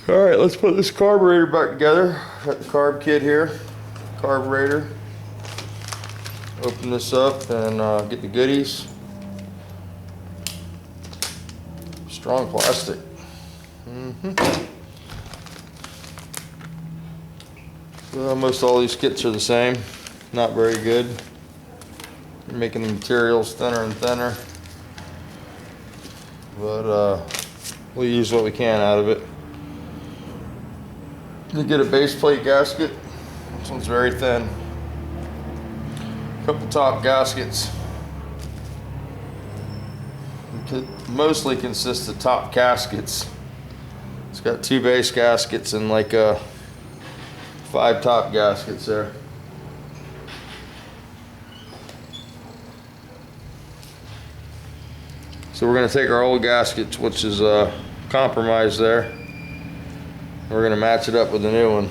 Alright, let's put this carburetor back together. Got the carb kit here, carburetor. Open this up and get the goodies. Strong plastic. Well, most all these kits are the same. Not very good. You're making the materials thinner and thinner. But we'll use what we can out of it. You get a base plate gasket. This one's very thin. Couple top gaskets. It mostly consists of top gaskets. It's got 2 base gaskets and like 5 top gaskets there. So we're going to take our old gasket, which is compromised there. We're going to match it up with the new one.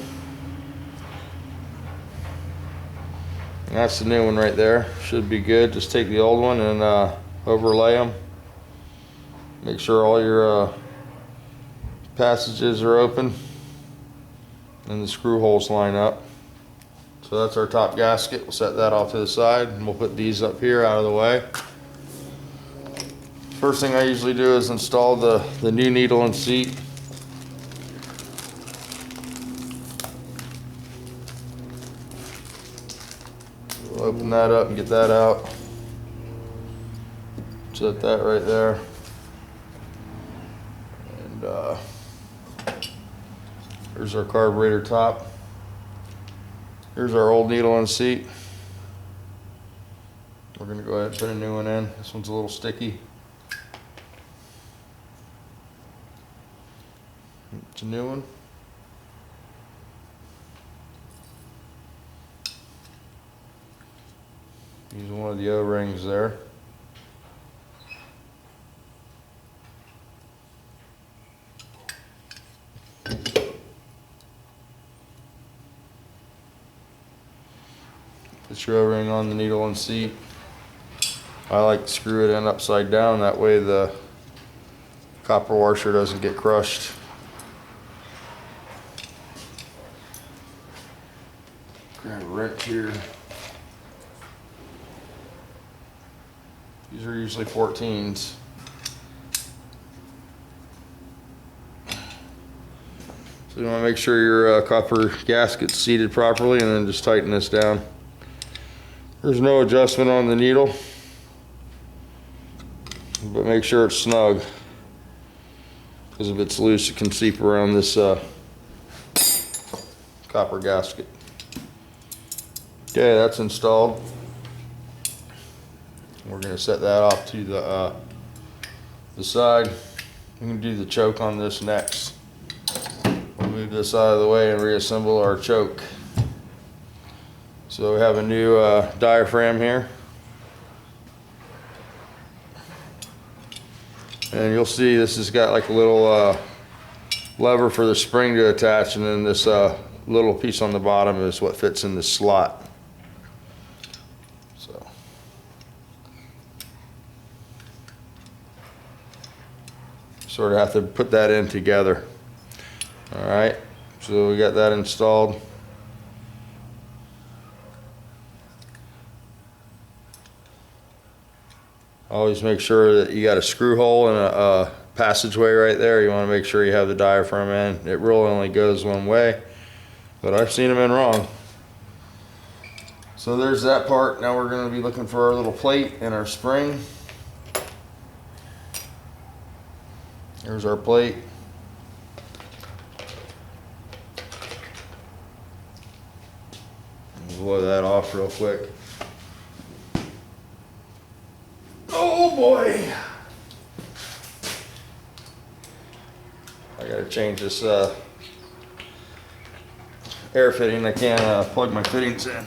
And that's the new one right there. Should be good. Just take the old one and overlay them. Make sure all your passages are open and the screw holes line up. So that's our top gasket. We'll set that off to the side and we'll put these up here out of the way. First thing I usually do is install the new needle and seat. We'll open that up and get that out. Set that right there. And here's our carburetor top. Here's our old needle and seat. We're going to go ahead and put a new one in. This one's a little sticky. It's a new one. Using one of the O-rings there. Put your O-ring on the needle and seat. I like to screw it in upside down, that way the copper washer doesn't get crushed. Grab a wrench here. These are usually 14s. So you want to make sure your copper gasket's seated properly and then just tighten this down. There's no adjustment on the needle, but make sure it's snug, because if it's loose it can seep around this copper gasket. Okay, that's installed. We're going to set that off to the side. We can do the choke on this next. We'll move this out of the way and reassemble our choke. So we have a new diaphragm here. And you'll see this has got like a little lever for the spring to attach, and then this little piece on the bottom is what fits in this slot. So sort of have to put that in together. All right, so we got that installed. Always make sure that you got a screw hole and a passageway right there. You want to make sure you have the diaphragm in. It really only goes one way, but I've seen them in wrong. So there's that part. Now we're going to be looking for our little plate and our spring. Here's our plate. Blow that off real quick. Oh boy! I gotta change this air fitting. I can't plug my fittings in.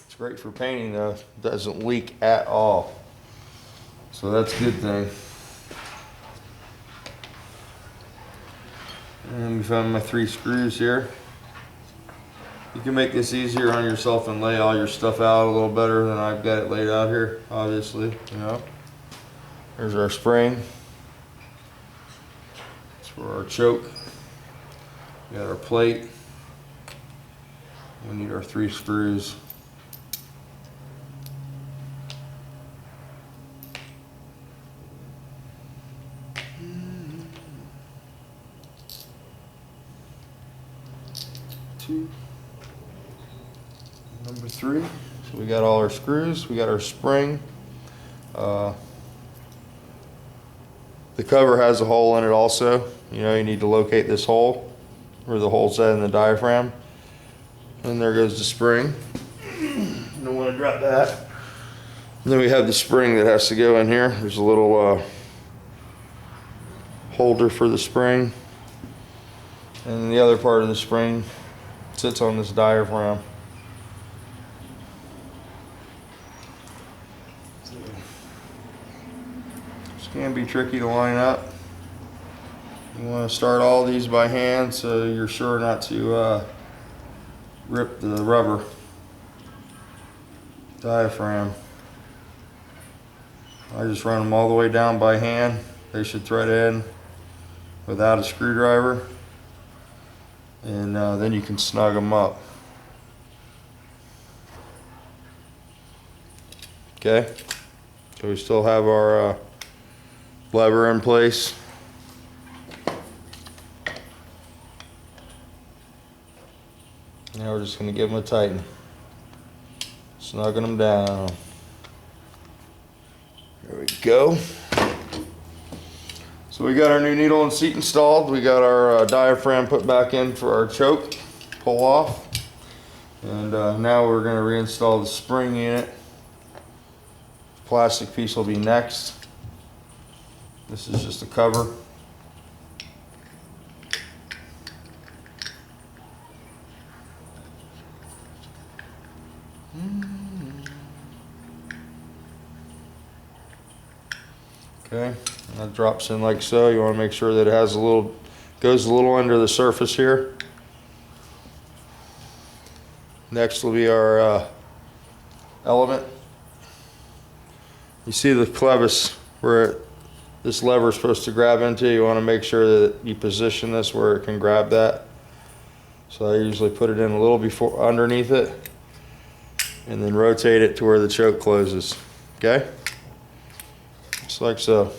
It's great for painting though. It doesn't leak at all. So that's a good thing. And we found my 3 screws here. You can make this easier on yourself and lay all your stuff out a little better than I've got it laid out here, obviously, you know. There's our spring. That's for our choke. We got our plate. We need our 3 screws. Number 3. So we got all our screws, we got our spring. The cover has a hole in it also. You know, you need to locate this hole where the hole's at in the diaphragm. And there goes the spring. You don't want to drop that. And then we have the spring that has to go in here. There's a little holder for the spring. And the other part of the spring sits on this diaphragm. This can be tricky to line up. You want to start all these by hand so you're sure not to rip the rubber diaphragm. I just run them all the way down by hand. They should thread in without a screwdriver, and then you can snug them up. Okay, so we still have our lever in place. Now we're just going to give them a tighten. Snugging them down. There we go. So we got our new needle and seat installed. We got our diaphragm put back in for our choke. Pull off. And now we're going to reinstall the spring unit. Plastic piece will be next. This is just a cover. Okay, and that drops in like so. You want to make sure that it has a little, goes a little under the surface here. Next will be our element. You see the clevis where this lever is supposed to grab into. You want to make sure that you position this where it can grab that. So I usually put it in a little before underneath it, and then rotate it to where the choke closes. Okay? Just like so.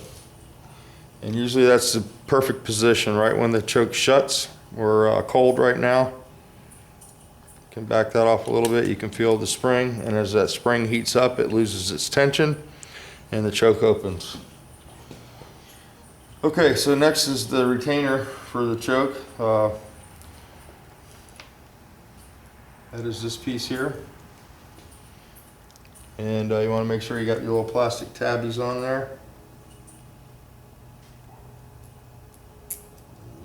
And usually that's the perfect position, right when the choke shuts. We're cold right now. Can back that off a little bit. You can feel the spring, and as that spring heats up, it loses its tension and the choke opens. Okay, so next is the retainer for the choke. That is this piece here. And you want to make sure you got your little plastic tabbies on there.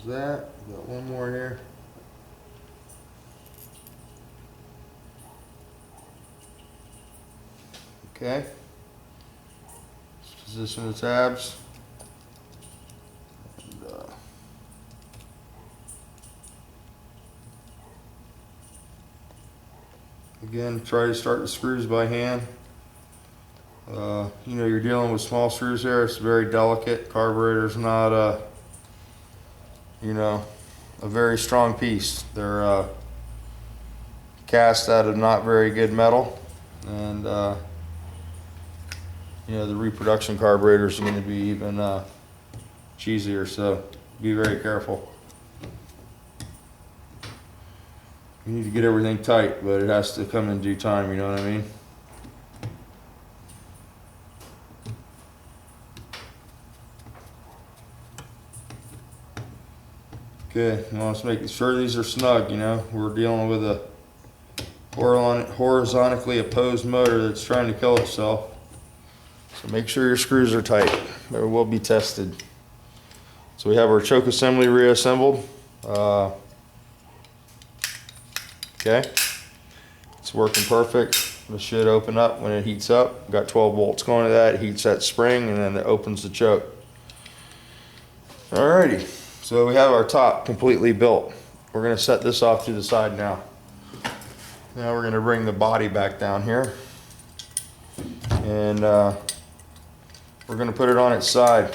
There's that. Got one more here. Okay. Just position the tabs. And, again, try to start the screws by hand. You know, you're dealing with small screws there. It's very delicate. Carburetor's not you know, a very strong piece. They're cast out of not very good metal, and you know, the reproduction carburetors are going to be even cheesier, so be very careful. You need to get everything tight, but it has to come in due time, you know what I mean? Okay, well, let's make sure these are snug, you know. We're dealing with a horizontally opposed motor that's trying to kill itself. So make sure your screws are tight. They will be tested. So we have our choke assembly reassembled. Okay, it's working perfect. It should open up when it heats up. Got 12 volts going to that. It heats that spring, and then it opens the choke. Alrighty. So we have our top completely built. We're going to set this off to the side now. Now we're going to bring the body back down here. And we're going to put it on its side.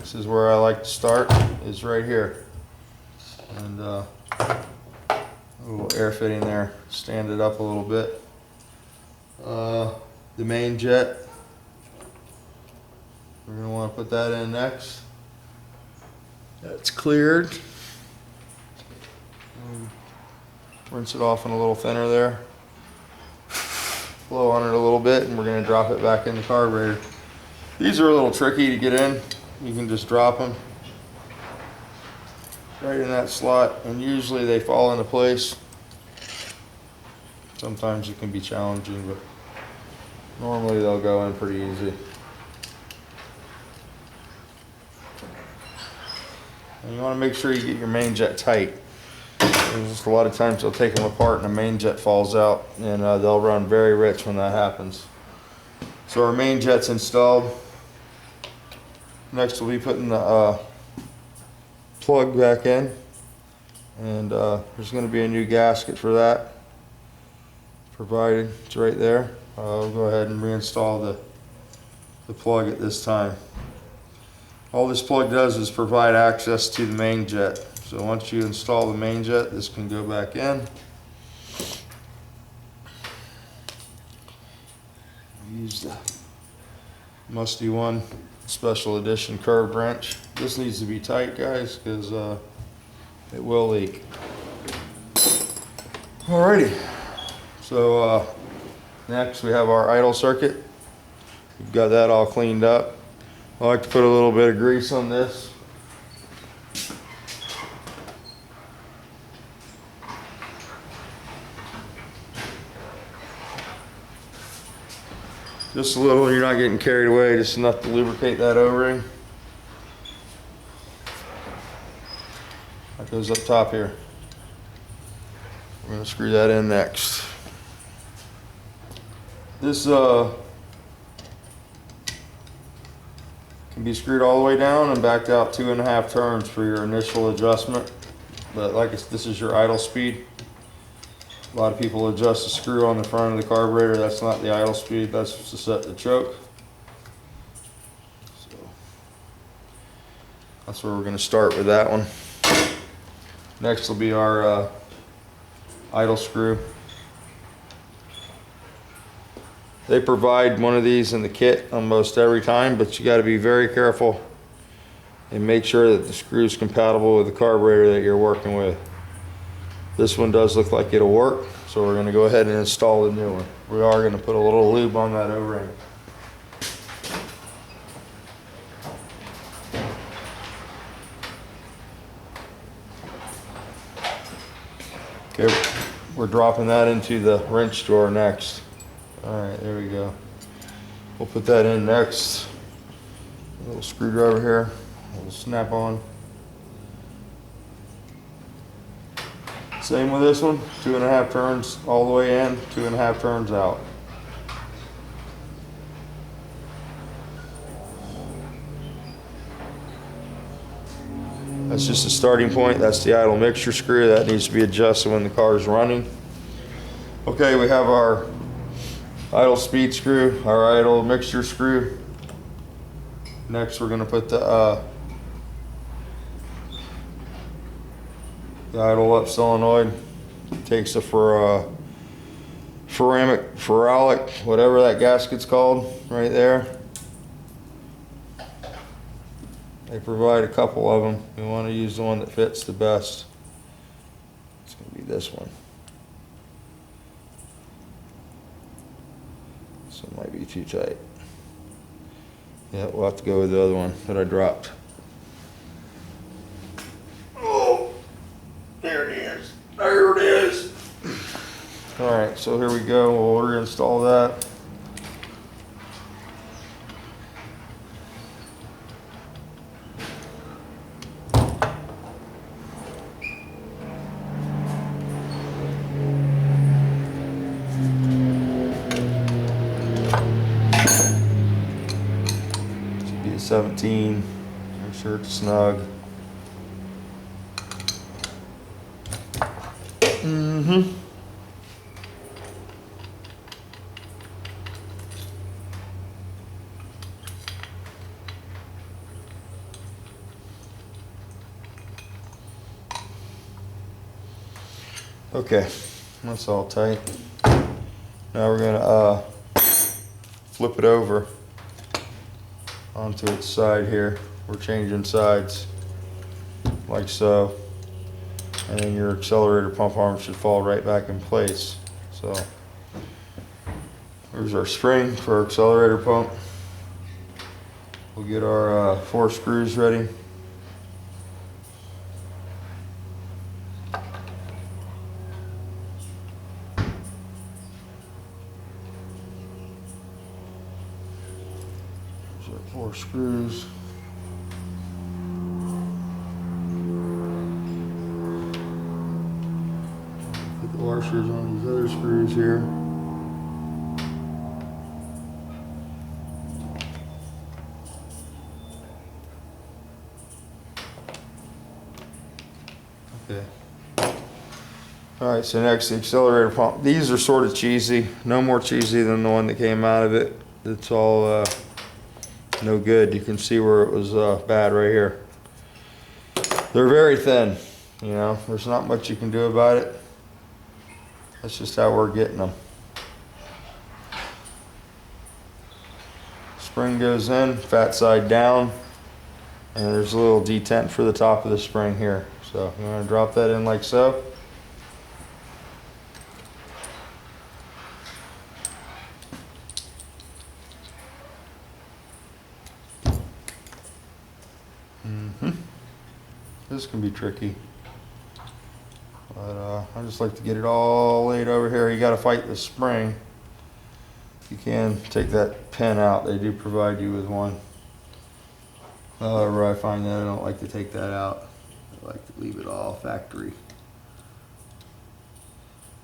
This is where I like to start, is right here. And a little air fitting there. Stand it up a little bit. The main jet, we're going to want to put that in next. That's cleared. Rinse it off in a little thinner there. Blow on it a little bit, and we're going to drop it back in the carburetor. These are a little tricky to get in. You can just drop them right in that slot, and usually they fall into place. Sometimes it can be challenging, but normally they'll go in pretty easy. And you want to make sure you get your main jet tight. There's a lot of times they'll take them apart and the main jet falls out, and they'll run very rich when that happens. So our main jet's installed. Next we'll be putting the plug back in, and there's going to be a new gasket for that provided. It's right there. We'll go ahead and reinstall the plug at this time. All this plug does is provide access to the main jet. So once you install the main jet, this can go back in. Use the musty one, special edition curved wrench. This needs to be tight, guys, because it will leak. Alrighty. So next we have our idle circuit. We've got that all cleaned up. I like to put a little bit of grease on this. Just a little, you're not getting carried away, just enough to lubricate that O-ring. That goes up top here. We're going to screw that in next. This can be screwed all the way down and backed out 2.5 turns for your initial adjustment. But this is your idle speed. A lot of people adjust the screw on the front of the carburetor. That's not the idle speed, that's to set the choke. So that's where we're going to start with that one. Next will be our idle screw. They provide one of these in the kit almost every time, but you got to be very careful and make sure that the screw is compatible with the carburetor that you're working with. This one does look like it'll work, so we're going to go ahead and install the new one. We are going to put a little lube on that O-ring. Okay, we're dropping that into the wrench drawer next. Alright, there we go. We'll put that in next. A little screwdriver here, a little snap on. Same with this one, 2.5 turns all the way in, 2.5 turns out. That's just a starting point. That's the idle mixture screw. That needs to be adjusted when the car is running. Okay, we have our idle speed screw, our idle mixture screw. Next we're going to put the idle up solenoid. Takes a ferrolic, whatever that gasket's called, right there. They provide a couple of them. We want to use the one that fits the best. It's going to be this one. This one might be too tight. Yeah, we'll have to go with the other one that I dropped. Oh, there it is. There it is. All right, so here we go. We'll reinstall that. Should be a 17. Make sure it's snug. Mm-hmm. Okay, that's all tight. Now we're gonna flip it over onto its side here. We're changing sides like so, and then your accelerator pump arm should fall right back in place. So here's our spring for our accelerator pump. We'll get our 4 screws ready. There's our 4 screws. Put the washers on these other screws here. Okay. All right, so next the accelerator pump. These are sort of cheesy. No more cheesy than the one that came out of it. It's all no good. You can see where it was bad right here. They're very thin. You know, there's not much you can do about it. That's just how we're getting them. Spring goes in, fat side down, and there's a little detent for the top of the spring here. So I'm going to drop that in like so. This can be tricky, but I just like to get it all laid over here. You got to fight the spring. You can take that pin out. They do provide you with one. However, I find that I don't like to take that out. I like to leave it all factory.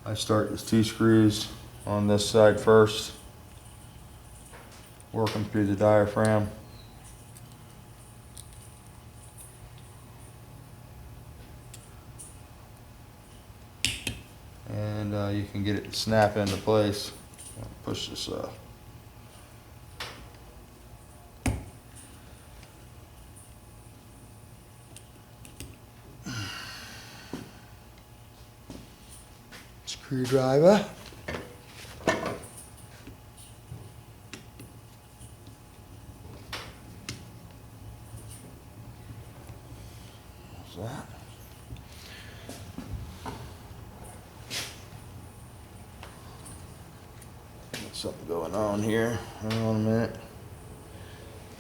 I start with 2 screws on this side first, work them through the diaphragm. And you can get it to snap into place. Push this up. Screwdriver. What's that? Something going on here. Hang on a minute.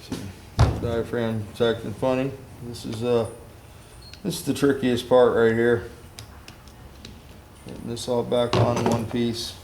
See, diaphragm's acting funny. This is the trickiest part right here. Getting this all back on in one piece.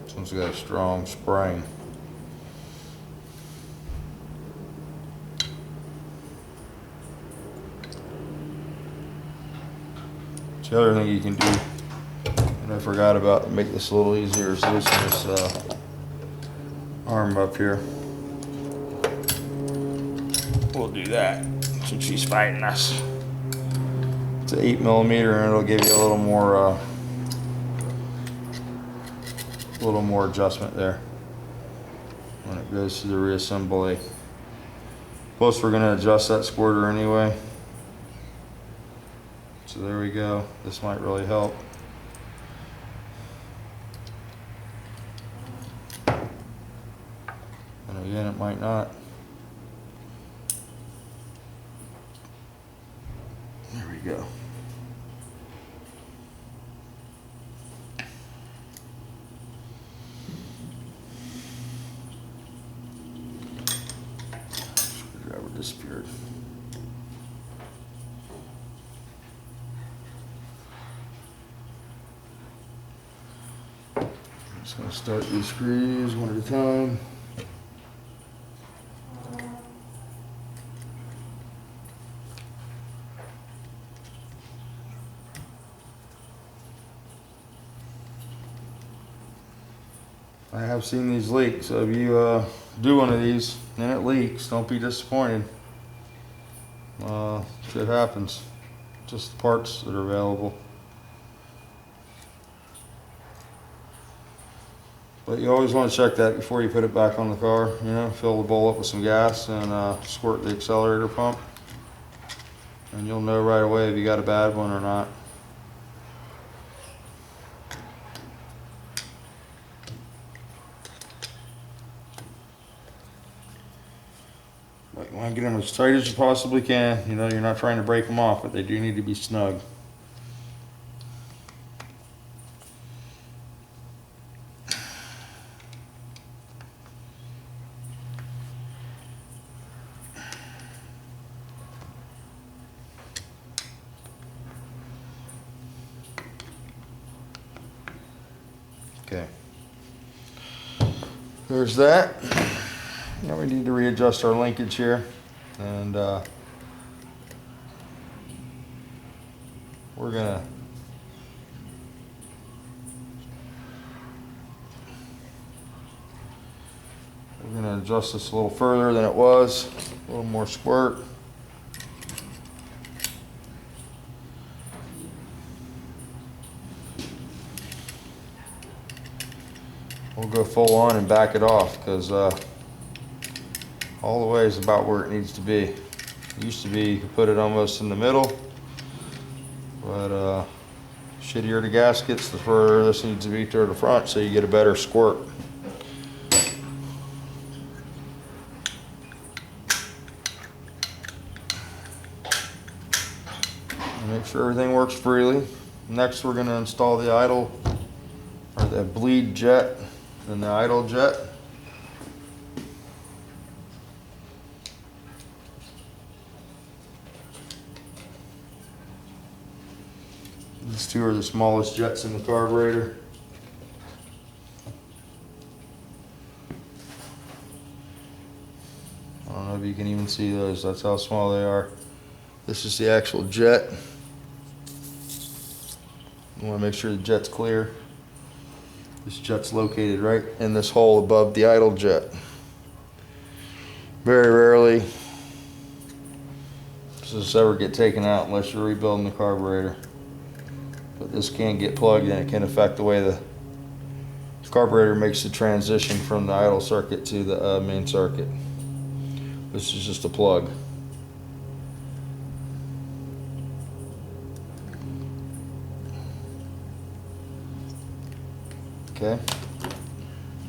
This one's got a strong spring. The other thing you can do, and I forgot about to make this a little easier, is loosen this arm up here. We'll do that since she's fighting us. It's an 8mm, and it'll give you a little more adjustment there when it goes to the reassembly. Plus, we're going to adjust that squirter anyway. So there we go. This might really help. And again, it might not. There we go. disappeared. Just gonna start these screws one at a time. I have seen these leak, so if you do one of these and it leaks, don't be disappointed. Shit happens. Just parts that are available. But you always want to check that before you put it back on the car. You know, fill the bowl up with some gas and squirt the accelerator pump. And you'll know right away if you got a bad one or not. But you want to get them as tight as you possibly can. You know, you're not trying to break them off, but they do need to be snug. Okay, there's that. Now we need to readjust our linkage here, and we're gonna adjust this a little further than it was, a little more squirt. We'll go full on and back it off, because all the way is about where it needs to be. It used to be you could put it almost in the middle, but shittier the gaskets, the further this needs to be toward the front, so you get a better squirt. Make sure everything works freely. Next, we're going to install the idle, or the bleed jet and the idle jet. These two are the smallest jets in the carburetor. I don't know if you can even see those, that's how small they are. This is the actual jet. You want to make sure the jet's clear. This jet's located right in this hole above the idle jet. Very rarely does this ever get taken out unless you're rebuilding the carburetor. But this can get plugged and it can affect the way the carburetor makes the transition from the idle circuit to the main circuit. This is just a plug. Okay.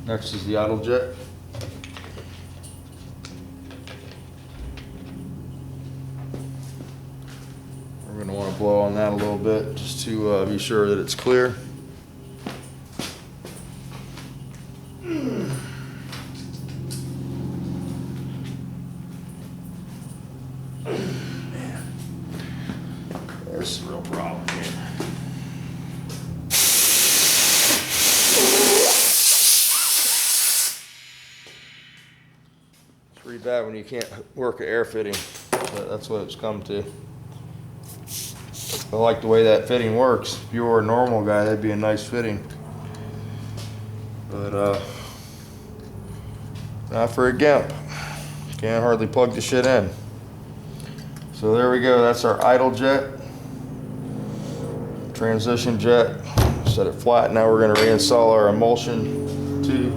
Next is the idle jet. We're going to want to blow on that a little bit just to be sure that it's clear. There's the real problem here. It's pretty bad when you can't work an air fitting, but that's what it's come to. I like the way that fitting works. If you were a normal guy, that'd be a nice fitting. But not for a gimp. Can't hardly plug the shit in. So there we go, that's our idle jet. Transition jet. Set it flat. Now we're going to reinstall our emulsion tube.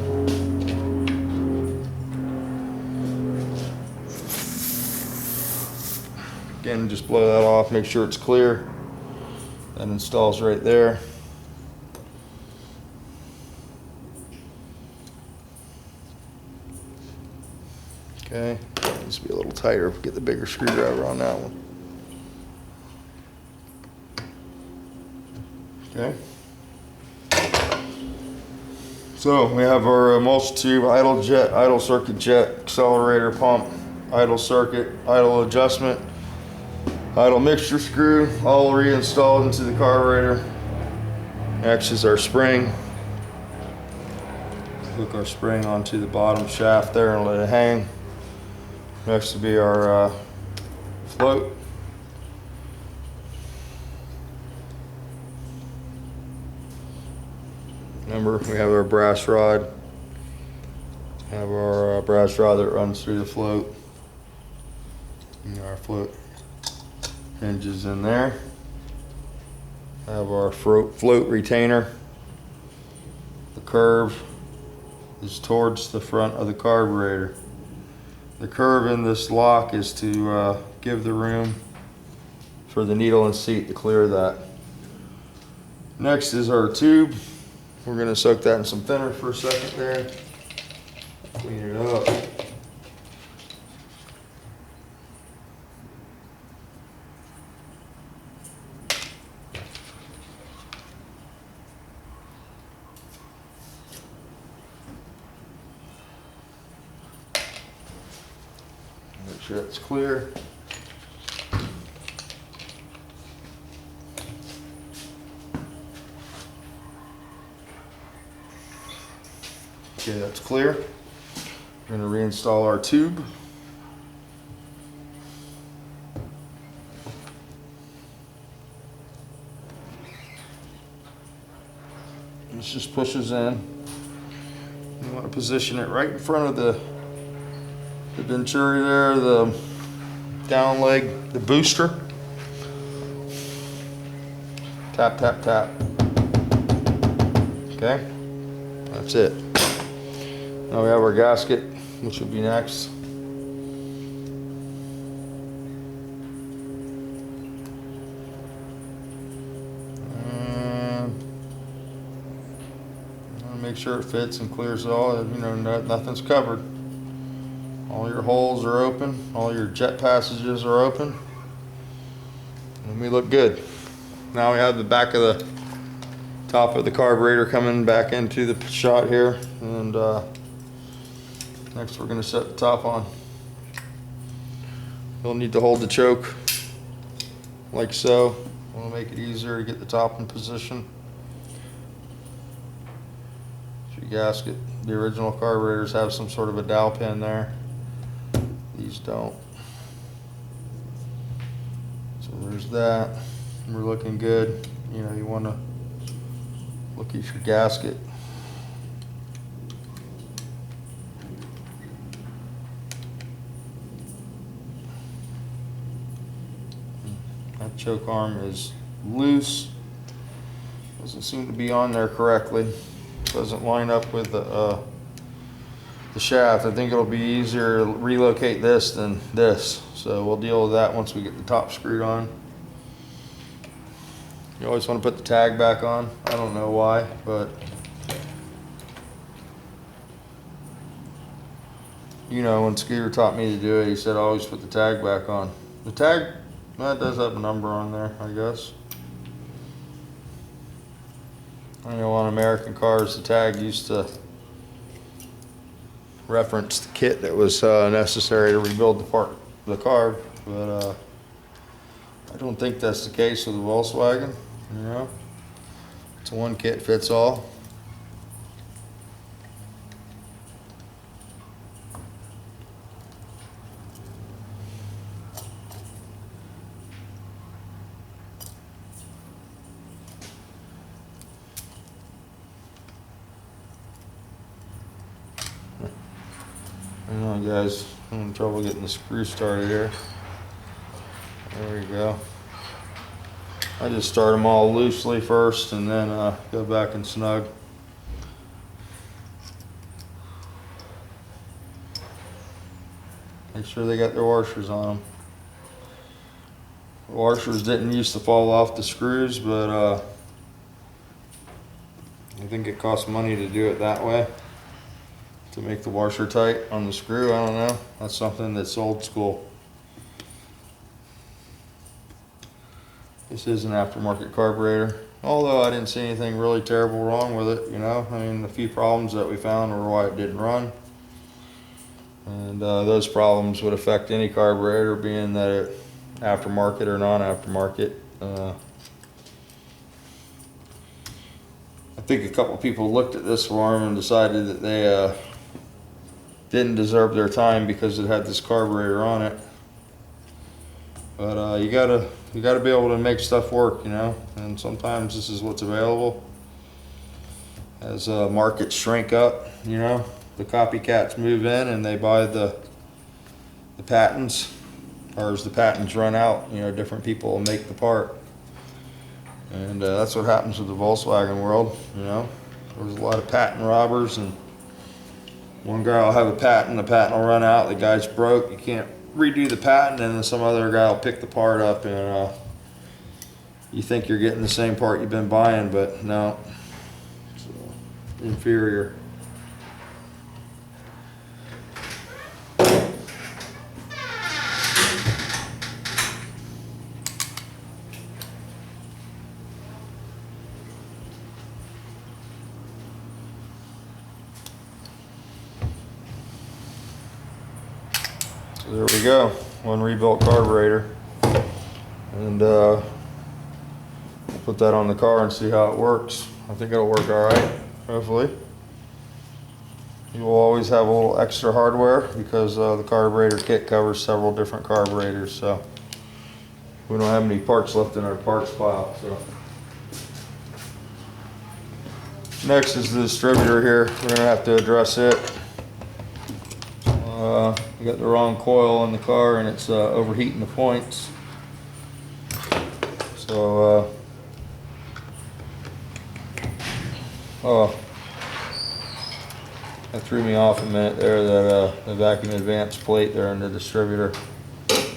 Again, just blow that off, make sure it's clear. That installs right there. Okay, needs to be a little tighter. Get the bigger screwdriver on that one. Okay. So we have our emulsion tube, idle jet, idle circuit jet, accelerator pump, idle circuit, idle adjustment, idle mixture screw, all reinstalled into the carburetor. Next is our spring. Hook our spring onto the bottom shaft there and let it hang. Next will be our float. Remember, we have our brass rod. Have our brass rod that runs through the float. And our float hinges in there. Have our float retainer. The curve is towards the front of the carburetor. The curve in this lock is to give the room for the needle and seat to clear that. Next is our tube. We're going to soak that in some thinner for a second there. Clean it up. Make sure it's clear. Okay, that's clear. We're going to reinstall our tube. This just pushes in. You want to position it right in front of the venturi there, the down leg, the booster. Tap, tap, tap. Okay, that's it. Now we have our gasket, which will be next. And make sure it fits and clears all. You know, nothing's covered. All your holes are open. All your jet passages are open. And we look good. Now we have the back of the top of the carburetor coming back into the shot here, and next we're going to set the top on. You'll need to hold the choke like so. We'll make it easier to get the top in position. Your gasket, the original carburetors have some sort of a dowel pin there. These don't. So there's that. We're looking good. You know, you want to look at your gasket. That choke arm is loose. Doesn't seem to be on there correctly. Doesn't line up with the shaft. I think it'll be easier to relocate this than this. So we'll deal with that once we get the top screwed on. You always want to put the tag back on. I don't know why, but you know, when Skeeter taught me to do it, he said always put the tag back on. The tag, that does have a number on there, I guess. I know on American cars, the tag used to reference the kit that was necessary to rebuild the carb, but I don't think that's the case with the Volkswagen. You know, it's a one kit fits all. Hang on, guys, I'm in trouble getting the screw started here. There we go. I just start them all loosely first and then go back and snug. Make sure they got their washers on them. The washers didn't used to fall off the screws, but I think it costs money to do it that way, to make the washer tight on the screw. I don't know. That's something that's old school. This is an aftermarket carburetor, although I didn't see anything really terrible wrong with it, you know. I mean, the few problems that we found were why it didn't run. And those problems would affect any carburetor, being that it aftermarket or non-aftermarket. I think a couple people looked at this for him and decided that they didn't deserve their time because it had this carburetor on it. But you gotta be able to make stuff work, you know. And sometimes this is what's available. As markets shrink up, you know, the copycats move in and they buy the patents, or as the patents run out, you know, different people will make the part. And that's what happens with the Volkswagen world, you know. There's a lot of patent robbers, and one guy will have a patent, the patent will run out, the guy's broke, you can't redo the patent, and then some other guy will pick the part up, and you think you're getting the same part you've been buying, but no, it's inferior. So there we go, one rebuilt carburetor, and put that on the car and see how it works. I think it'll work all right, hopefully. You will always have a little extra hardware because the carburetor kit covers several different carburetors, so we don't have any parts left in our parts pile. So next is the distributor here. We're gonna have to address it. We got the wrong coil in the car and it's overheating the points. So oh, that threw me off a minute there, that the vacuum advance plate there in the distributor. But,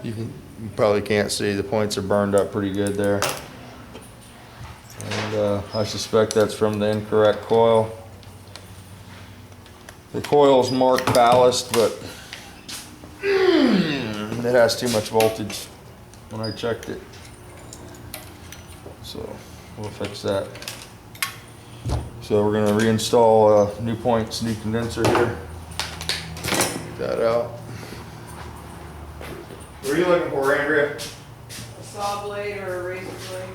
you probably can't see, the points are burned up pretty good there. And I suspect that's from the incorrect coil. The coil's marked ballast, but it has too much voltage when I checked it. So we'll fix that. So we're going to reinstall new points, new condenser here. Get that out. What are you looking for, Andrea? A saw blade or a razor blade?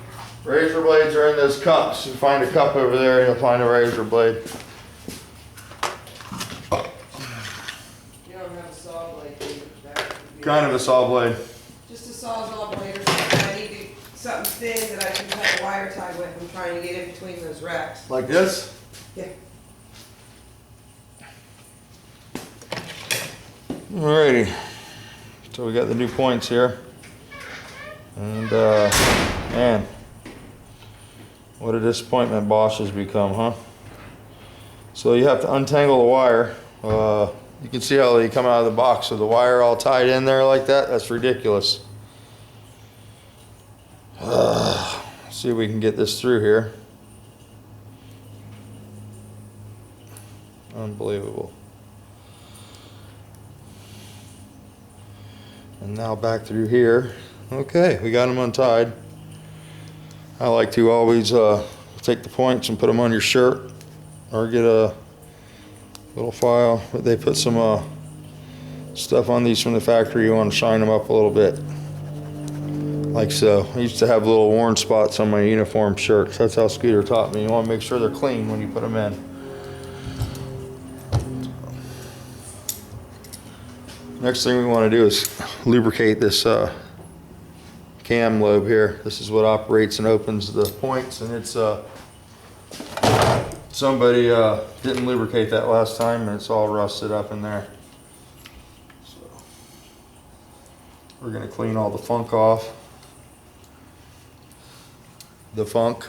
Razor blades are in those cups. You find a cup over there, you'll find a razor blade. You don't have a saw blade, do you? Kind of a saw blade. Just a sawzall blade or something. I need something thin that I can cut a wire tie with. I'm trying to get in between those racks. Like this? Yeah. Alrighty. So we got the new points here. And man, what a disappointment Bosch has become, huh? So you have to untangle the wire. You can see how they come out of the box with the wire all tied in there like that. That's ridiculous. See if we can get this through here. Unbelievable. And now back through here. Okay, we got them untied. I like to always take the points and put them on your shirt, or get a little file. But they put some stuff on these from the factory. You want to shine them up a little bit, like so. I used to have little worn spots on my uniform shirts. That's how Scooter taught me. You want to make sure they're clean when you put them in. Next thing we want to do is lubricate this cam lobe here. This is what operates and opens the points, and it's somebody didn't lubricate that last time, and it's all rusted up in there. So we're going to clean all the funk off. The funk.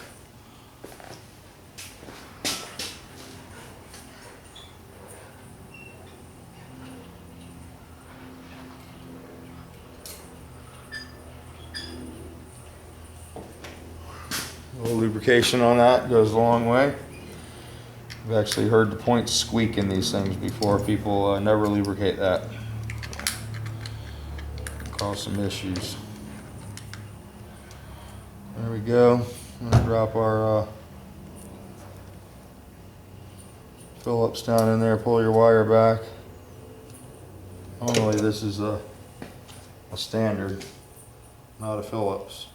A little lubrication on that goes a long way. I've actually heard the points squeak in these things before. People never lubricate that. Cause some issues. There we go. I'm going to drop our Phillips down in there, pull your wire back. Normally this is a standard, not a Phillips.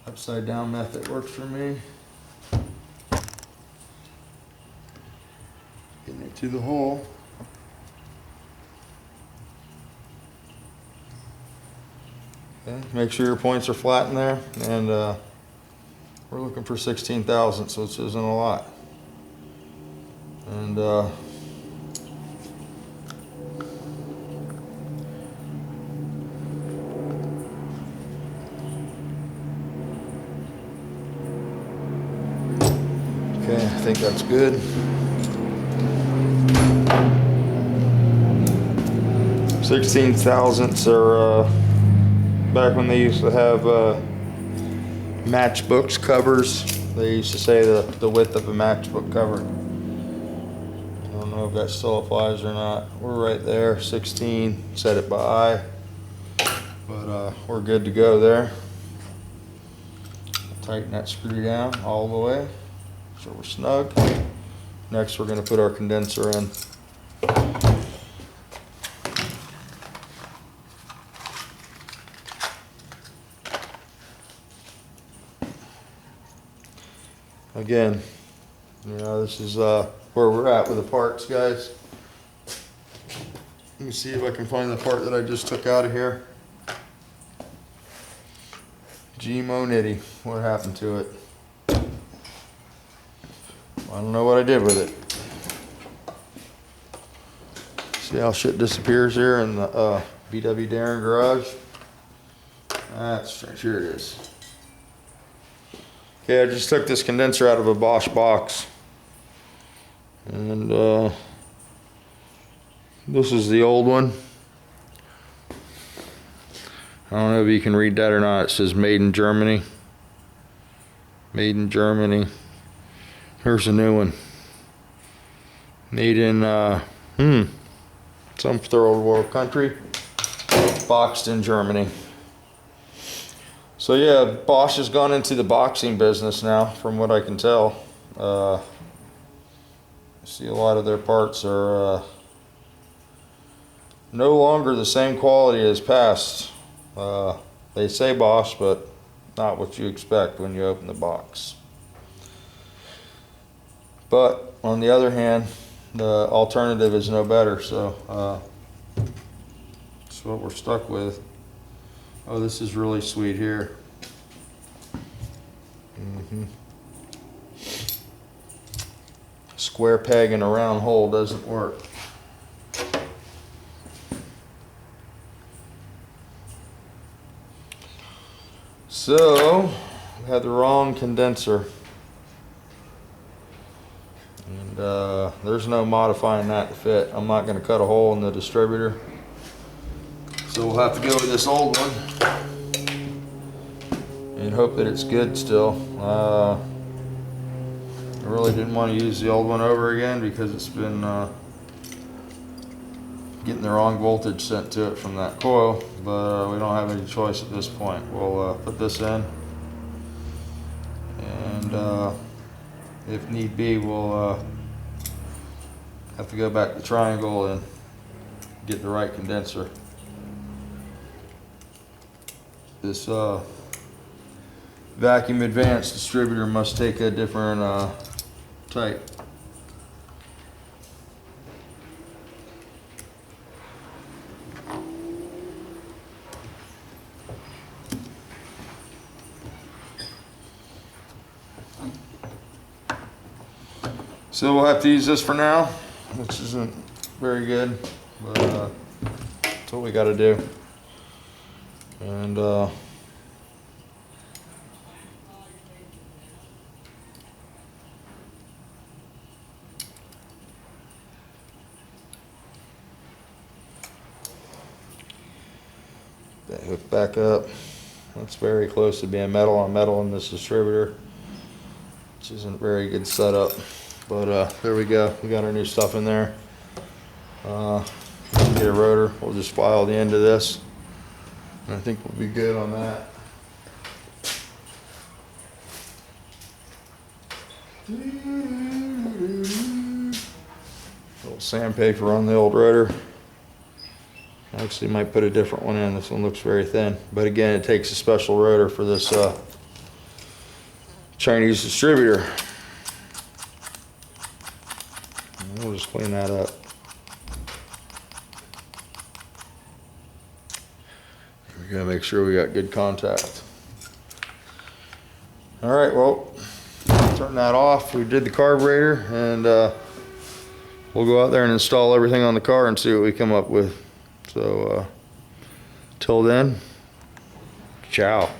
Upside down method works for me. Getting it to the hole. Okay, make sure your points are flat in there, and we're looking for 16 thousandths, so this isn't a lot. And okay, I think that's good. 16 thousandths are back when they used to have matchbooks covers. They used to say the width of a matchbook cover. I don't know if that still applies or not. We're right there, 16. Set it by eye, but we're good to go there. Tighten that screw down all the way so we're snug. Next, we're going to put our condenser in. Again, you know, this is where we're at with the parts, guys. Let me see if I can find the part that I just took out of here. Gmo Nitty, what happened to it? I don't know what I did with it. See how shit disappears here in the VW Darren garage? That's right, here it is. Okay, I just took this condenser out of a Bosch box, and this is the old one. I don't know if you can read that or not. It says made in Germany. Made in Germany. Here's a new one. Made in some third world country. Boxed in Germany. So yeah, Bosch has gone into the boxing business now, from what I can tell. See, a lot of their parts are no longer the same quality as past. They say Bosch, but not what you expect when you open the box. But on the other hand, the alternative is no better, so that's what we're stuck with. Oh, this is really sweet here. Square peg in a round hole doesn't work. So, we had the wrong condenser. And there's no modifying that to fit. I'm not going to cut a hole in the distributor. So we'll have to go with this old one and hope that it's good still. I really didn't want to use the old one over again because it's been getting the wrong voltage sent to it from that coil, but we don't have any choice at this point. We'll put this in, and if need be, we'll have to go back to triangle and get the right condenser. This vacuum advanced distributor must take a different type. So we'll have to use this for now, which isn't very good, but that's what we got to do. And that hook back up. That's very close to being metal on metal in this distributor, which isn't a very good setup. But there we go. We got our new stuff in there. get a rotor. We'll just file the end of this. And I think we'll be good on that. Little sandpaper on the old rotor. Actually might put a different one in. This one looks very thin. But again, it takes a special rotor for this Chinese distributor. And we'll just clean that up. We gotta make sure we got good contact. All right, well, turn that off. We did the carburetor, and we'll go out there and install everything on the car and see what we come up with. So, till then, ciao.